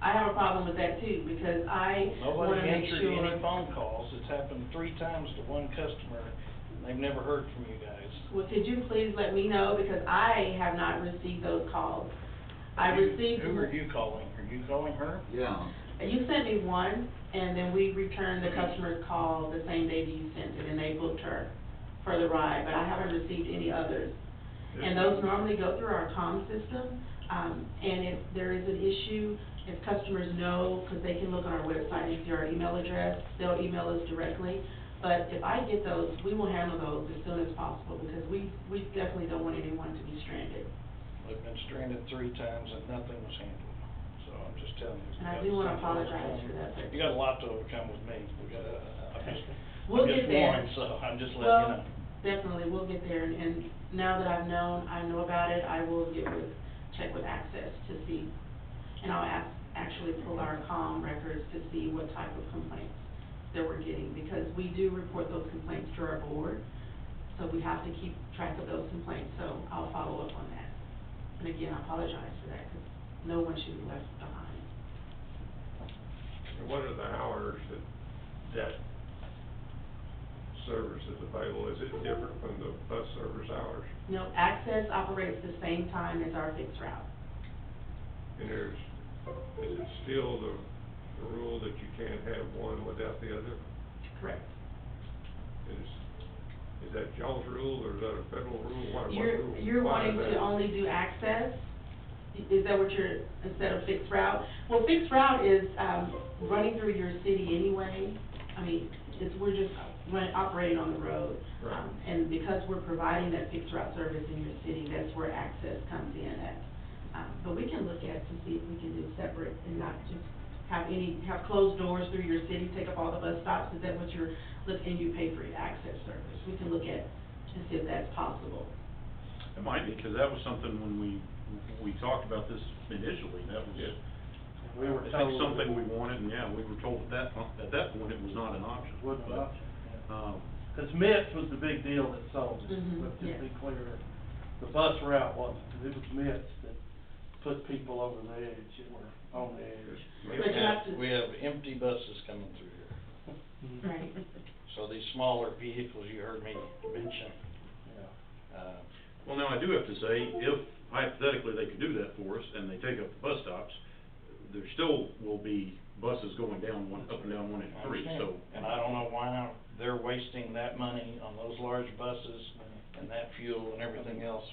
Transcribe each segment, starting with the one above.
I have a problem with that too, because I Well, wanna nobody make answered sure. any phone calls. It's happened 3 times to one customer, and they've never heard from you guys. Well, could you please let me know, because I have not received those calls. I received. Who are you calling? Are you calling her? Yeah. You sent me one, and then we returned the customer's call the same day that you sent it, and they booked her for the ride, but I haven't received any others. And those normally go through our comm system, and if there is an issue, if customers know, because they can look on our website and see our email address, they'll email us directly. But if I get those, we will handle those as soon as possible, because we definitely don't want anyone to be stranded. We've been stranded 3 times and nothing was handled, so I'm just telling you. And I do want to apologize for that, but. You got a lot to overcome with me. We'll I'm get just there. one, so I'm just letting you know. Well, definitely, we'll get there, and now that I know about it, I will check with Access to see, and I'll actually pull our comm records to see what type of complaints that we're getting, because we do report those complaints to our board, so we have to keep track of those complaints, so I'll follow up on that. And again, I apologize for that, because no one should be left behind. What are the hours that service is available? Is it different from the bus service hours? No, Access operates the same time as our fixed route. And is it still the rule that you can't have one without the other? Correct. Is that y'all's rule, or is that a federal rule? What rule? You're Why wanting is to that? only do Access? Is that what instead of fixed route? Well, fixed route is, running through your city anyway. I mean, we're just operating on the road. Right. And because we're providing that fixed route service in your city, that's where Access comes in at. But we can look at to see if we can do separate and not just have closed doors through your city, take up all the bus stops. Is that what you're looking, you pay for your Access service? We can look at to see if that's possible. It might be, because that was something when we talked about this initially, that was, We were I think told something we wanted, and yeah, we were told at that point it was not an option. it wasn't an But, option, because MITS was the big deal that sold it, let's just yes. be clear. The bus route wasn't, it was MITS that put people over the edge, and were on the edge. We have empty buses coming through here. Right. So these smaller vehicles you heard me mention, Yeah. Well, now, I do have to say, if hypothetically they could do that for us, and they take up the bus stops, there still will be buses going down up and down 183, so. and I don't know why they're wasting that money on those large buses and that fuel and everything else,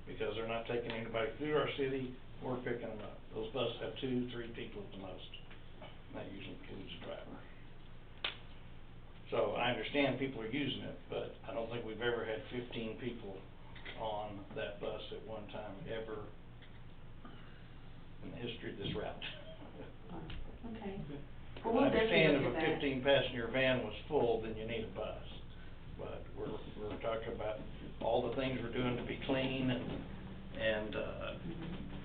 because they're not taking anybody through our city, we're picking them up. Those buses have 2, 3 people at the most, and that usually includes a driver. So I understand people are using it, but I don't think we've ever had 15 people on that bus at one time, ever in the history of this route. Okay. I Well, we'll definitely understand if look a at that. 15-passenger van was full, then you need a bus. But we're talking about all the things we're doing to be clean and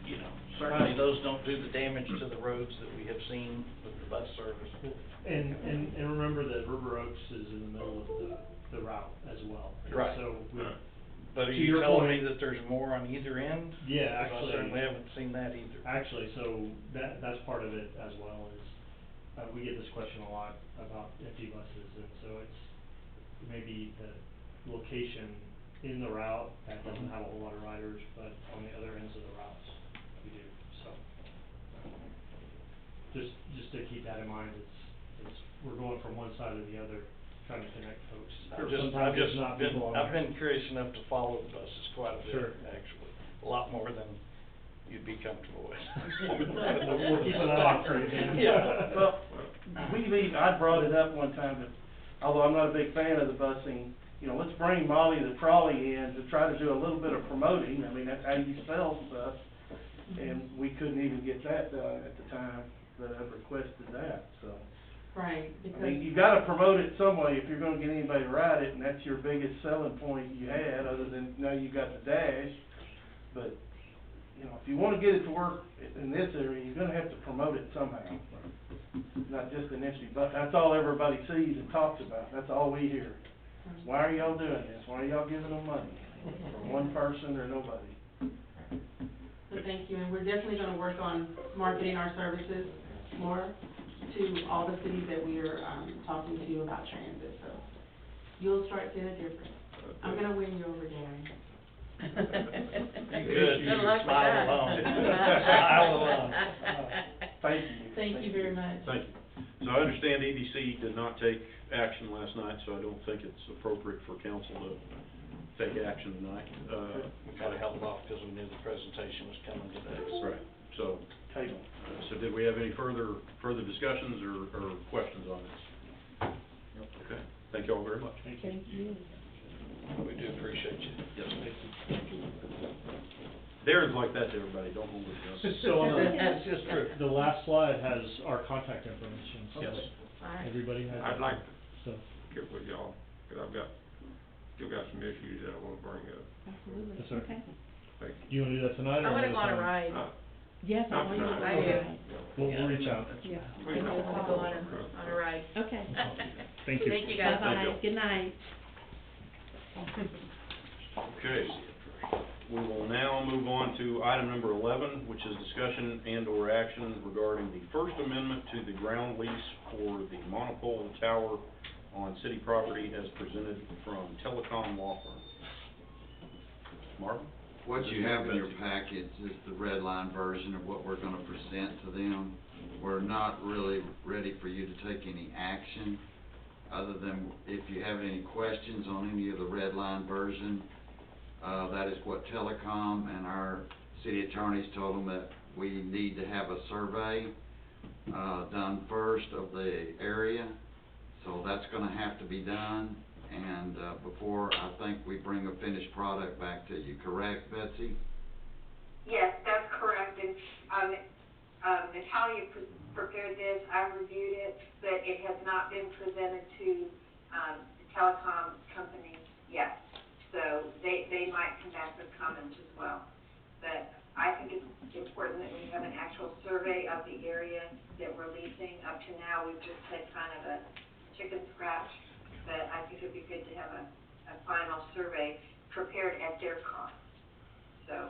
you know, certainly those don't do the damage to the roads that we have seen with the bus service. And remember that River Oaks is in the middle of the route as well. Right. So But are to you your telling me point- that there's more on either end? Yeah, 'Cause actually. I certainly haven't seen that either. Actually, so that's part of it as well, is, we get this question a lot about empty buses, and so it's maybe the location in the route that doesn't have a whole lot of riders, but on the other ends of the routes, we do, so. Just to keep that in mind, it's, we're going from one side to the other, trying to connect folks. Sometimes it's not people on I've there. been curious enough to follow the buses quite a bit, Sure. actually. A lot more than you'd be comfortable with. We'll keep an eye out for you, Dan. Yeah. Well, I brought it up one time, but although I'm not a big fan of the busing, you know, let's bring Molly the trolley in to try to do a little bit of promoting. I mean, that's how you sell stuff, and we couldn't even get that done at the time that I requested that, so. Right, I because. mean, you've gotta promote it some way if you're gonna get anybody to ride it, and that's your biggest selling point you had, other than now you got the dash. But, you know, if you wanna get it to work in this area, you're gonna have to promote it somehow. Not just an empty bus. That's all everybody sees and talks about. That's all we hear. Why are y'all doing this? Why are y'all giving them money? For one person or nobody? So thank you, and we're definitely gonna work on marketing our services, more to all the cities that we are, talking to about transit, so you'll start seeing a difference. I'm gonna win you over, Gary. Good. Good luck with Smile that. alone. Smile alone. Thank you. Thank you very much. Thank you. So I understand EDC did not take action last night, so I don't think it's appropriate for council to take action tonight. We kinda held off because we knew the presentation was coming today. Right, so, Table. so did we have any further discussions or questions on this? Okay, thank you all very much. Thank you. Thank you. We do appreciate you. Yes, thank you. Darren's like that to everybody, don't hold it against. So on That's just true. the last slide has our contact information, so Yes. All right. everybody has. I'd like to So, get with y'all, cause still got some issues that I wanna bring up. Absolutely. Yes, sir. Okay. Thank do you wanna do that tonight or I wanna another go on a time? ride. you. Yes, I Not want to go on a tonight. ride. We'll reach out. Yeah. We I know. want to go on a ride. Okay. Thank you. Thank you, guys. Bye-bye, good night. Okay, we will now move on to item number 11, which is discussion and/or action regarding the First Amendment to the ground lease for the monopole tower on city property as presented from Telecom Law Firm. Marvin? What you have in your package is the red line version of what we're gonna present to them. We're not really ready for you to take any action, other than if you have any questions on any of the red line version. That is what Telecom and our city attorneys told them, that we need to have a survey, done first of the area. So that's gonna have to be done, and, before I think we bring a finished product back to you, correct, Betsy? Yes, that's correct, and, Natalia prepared this, I reviewed it, but it has not been presented to, the telecom company yet. So they might come back with comments as well. But I think it's important that we have an actual survey of the area that we're leasing. Up to now, we've just had kind of a chicken scratch, but I think it'd be good to have a final survey prepared at their cost, so.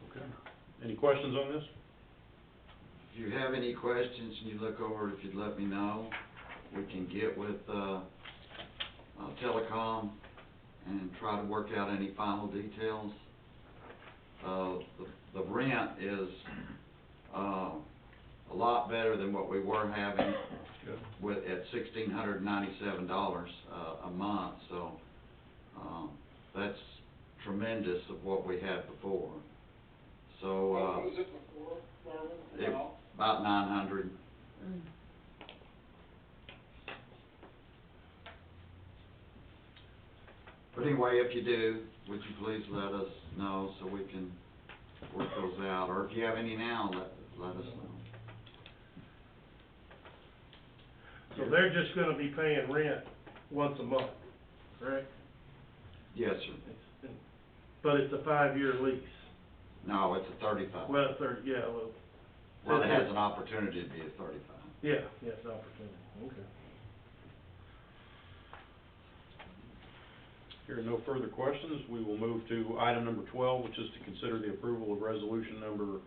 Okay. Any questions on this? If you have any questions and you look over it, if you'd let me know, we can get with, Telecom and try to work out any final details. The rent is, a lot better than what we were having with, at $1,697, a month, so, that's tremendous of what we had before. So, What was it before, Marvin? Now? about 900. But anyway, if you do, would you please let us know so we can work those out, or if you have any now, let us know. So they're just gonna be paying rent once a month, correct? Yes, sir. But it's a 5-year lease. No, it's a 35. Well, 30, yeah, well. Well, it has an opportunity to be a 35. Yeah, yes, opportunity, okay. Here are no further questions. We will move to item number 12, which is to consider the approval of resolution number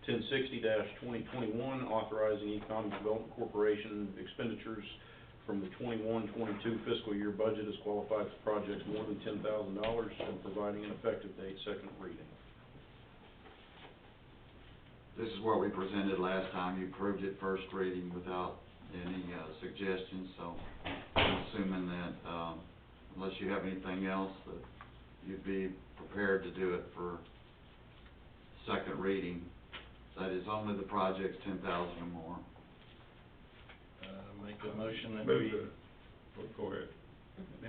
1060-2021, authorizing Economic Development Corporation expenditures from the 21-22 fiscal year budget as qualified for projects more than $10,000 and providing an effective date, second reading. This is what we presented last time. You approved it first reading without any suggestions, so I'm assuming that, unless you have anything else, that you'd be prepared to do it for second reading. That is only the projects 10,000 or more. Make a motion that Move to, go ahead.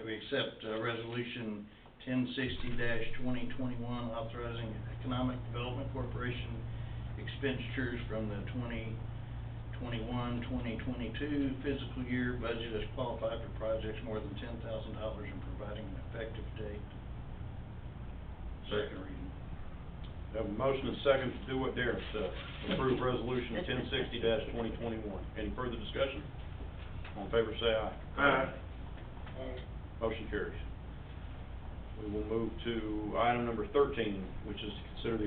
we accept, resolution 1060-2021, authorizing Economic Development Corporation expenditures from the 2021-2022 fiscal year budget as qualified for projects more than $10,000 and providing an effective date. Second reading. We have a motion and second to do what Darren said, approve resolution 1060-2021. Any further discussion? All in favor say aye. Aye. Motion carries. We will move to item number 13, which is to consider the